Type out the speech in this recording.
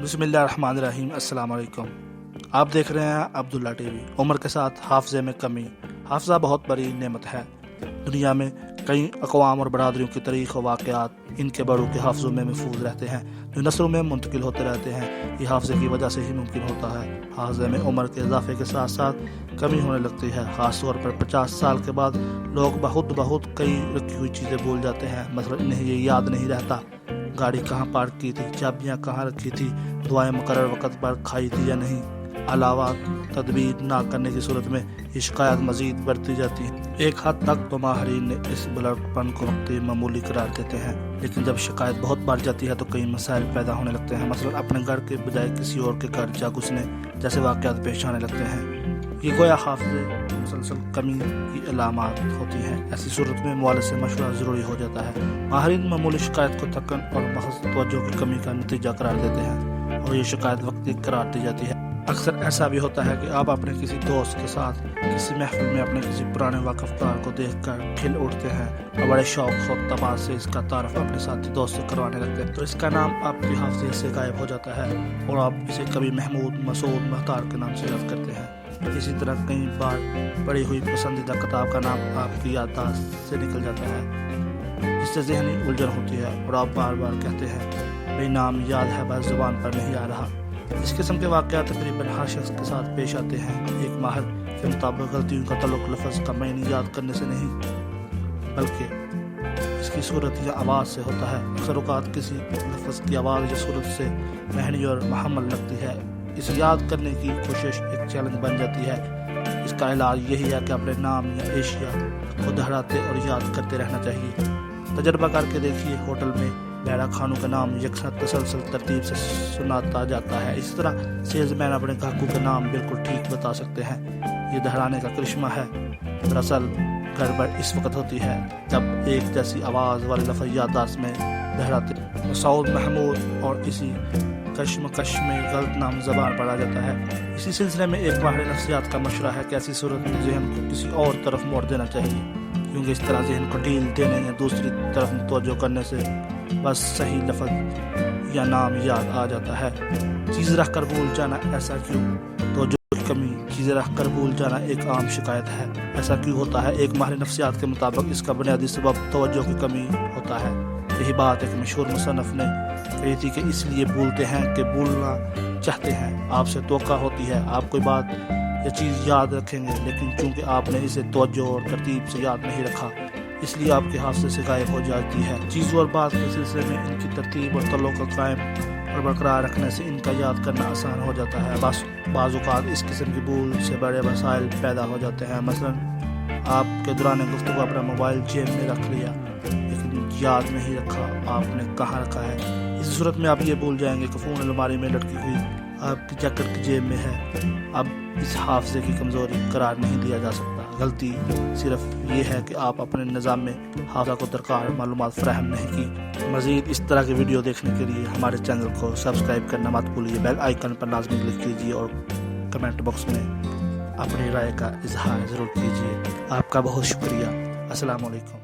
बिस्मिल्लाहिर्रहमानिर्रहीम। अस्सलाम वालेकुम। आप देख रहे हैं अब्दुल्ला टीवी। उम्र के साथ हाफजे में कमी। हाफजा बहुत बड़ी नेमत है। दुनिया में कई अक़वाम और बरादरियों की तारीख़ और वाक़यात इनके बड़ों के हाफजों में महफूज रहते हैं, जो नस्लों में मुंतकिल होते रहते हैं। ये हाफजे की वजह से ही मुमकिन होता है। हाफजे में उम्र के इजाफे के साथ साथ कमी होने लगती है। ख़ास तौर पर 50 साल के बाद लोग बहुत कई रखी हुई चीज़ें भूल जाते हैं। मतलब इन्हें ये याद नहीं रहता गाड़ी कहाँ पार्क की थी, चाबियाँ कहाँ रखी थी, दुआएं मुकर्रर वक़्त पर खाई थी या नहीं। अलावा तदबीर ना करने की सूरत में ये शिकायत मज़ीद बढ़ती जाती है। एक हद तक तो माहिरीन ने इस बुलंदपन को वक्ती मामूली करार देते हैं, लेकिन जब शिकायत बहुत बढ़ जाती है तो कई मसाइल पैदा होने लगते हैं। मसलन अपने घर के बजाय किसी और के घर जा घुसने जैसे वाक़यात पेश आने लगते हैं। ये गोया हाफ़िज़े मुसलसल कमी की अलामात होती हैं। ऐसी सूरत में मुआलिज से मशवरा ज़रूरी हो जाता है। माहिरीन मामूली शिकायत को थकन और महज़ तवज्जो की कमी का नतीजा करार देते हैं और ये शिकायत वक्ती करार दी जाती है। अक्सर ऐसा भी होता है कि आप अपने किसी दोस्त के साथ किसी महफिल में अपने किसी पुराने वाक़फ़दार को देखकर खिल उठते हैं और बड़े शौक़ और तबाह से इसका तारुफ अपने साथी दोस्त से करवाने लगते हैं, तो इसका नाम आपकी हाफ़िज़े से गायब हो जाता है और आप इसे कभी महमूद, मसूद, महतार के नाम से याद करते हैं। इसी तरह कई बार पढ़ी हुई पसंदीदा किताब का नाम आपकी याददाश्त से निकल जाता है, जिससे ज़हनी उलझन होती है और आप बार बार कहते हैं भाई नाम याद है बस ज़ुबान पर नहीं आ रहा। इस किस्म के वाक़यात तकरीबन हर शख्स के साथ पेश आते हैं। एक माहिर के मुताबिक गलतियों का तल्लुक़ लफ्ज़ का मायने याद करने से नहीं, बल्कि इसकी सूरत या आवाज़ से होता है। अक्सर औक़ात किसी लफ्ज़ की आवाज़ या सूरत से महनी और महमल लगती है। इसे याद करने की कोशिश एक चैलेंज बन जाती है। इसका इलाज यही है कि अपने नाम या एशिया को दोहराते और याद करते रहना चाहिए। तजर्बा करके देखिए, होटल में बैरा खानों का नाम यकसा तसलसल तरतीब से सुनाता जाता है। इसी तरह सेल्समैन अपने ग्राहकों के नाम बिल्कुल ठीक बता सकते हैं। ये दोहराने का करिश्मा है। दरअसल गड़बड़ इस वक्त होती है जब एक जैसी आवाज़ वाले लफ्ज़ याददाश्त में दोहराते मसूद, महमूद और इसी कश्मकश में गलत नाम ज़बान पर आ जाता है। इसी सिलसिले में एक माहिर नफ्सियात का मशवरा है कि ऐसी सूरत में ज़हन को किसी और तरफ मोड़ देना चाहिए, क्योंकि इस तरह ज़हन को ढील देने या दूसरी तरफ तवज्जो करने से बस सही लफ्ज़ या नाम याद आ जाता है। चीज़ रख कर भूल जाना, ऐसा क्यों? तवज्जो की कमी, चीज़ें रख कर भूल जाना एक आम शिकायत है। ऐसा क्यों होता है? एक माहिर नफ्सियात के मुताबिक इसका बुनियादी सबब तवज्जो की कमी होता है। यही बात एक मशहूर मुसन्निफ ने कही थी कि इसलिए भूलते हैं कि भूलना चाहते हैं। आपसे तवक्का होती है आप कोई बात या चीज़ याद रखेंगे, लेकिन चूँकि आपने इसे तवज्जो और तरतीब से याद नहीं रखा, इसलिए आपके हाफ़िज़े से गायब हो जाती है। चीज़ों और बात के सिलसिले में इनकी तरतीब और तल्लुक़ कायम और बरकरार रखने से इनका याद करना आसान हो जाता है। बस बाज़ औक़ात इस किस्म की भूल से बड़े मसाइल पैदा हो जाते हैं। मसलन आपके दौरान गुफ्तगू अपना मोबाइल जेब में रख लिया, लेकिन याद नहीं रखा आपने कहाँ रखा है। इस सूरत में आप ये भूल जाएंगे कि फ़ोन अलमारी में लटकी हुई आपकी जैकेट की जेब में है। अब इस हाफ़िज़े की कमज़ोरी करार नहीं दिया जा सकता। गलती सिर्फ ये है कि आप अपने निज़ाम में हाफ़िज़ा को दरकार मालूमात फ़राहम नहीं की। मज़ीद इस तरह के वीडियो देखने के लिए हमारे चैनल को सब्सक्राइब करना मत भूलिए। बेल आइकन पर लाज़मी क्लिक कीजिए और कमेंट बॉक्स में अपनी राय का इजहार ज़रूर कीजिए। आपका बहुत शुक्रिया। अस्सलाम वालेकुम।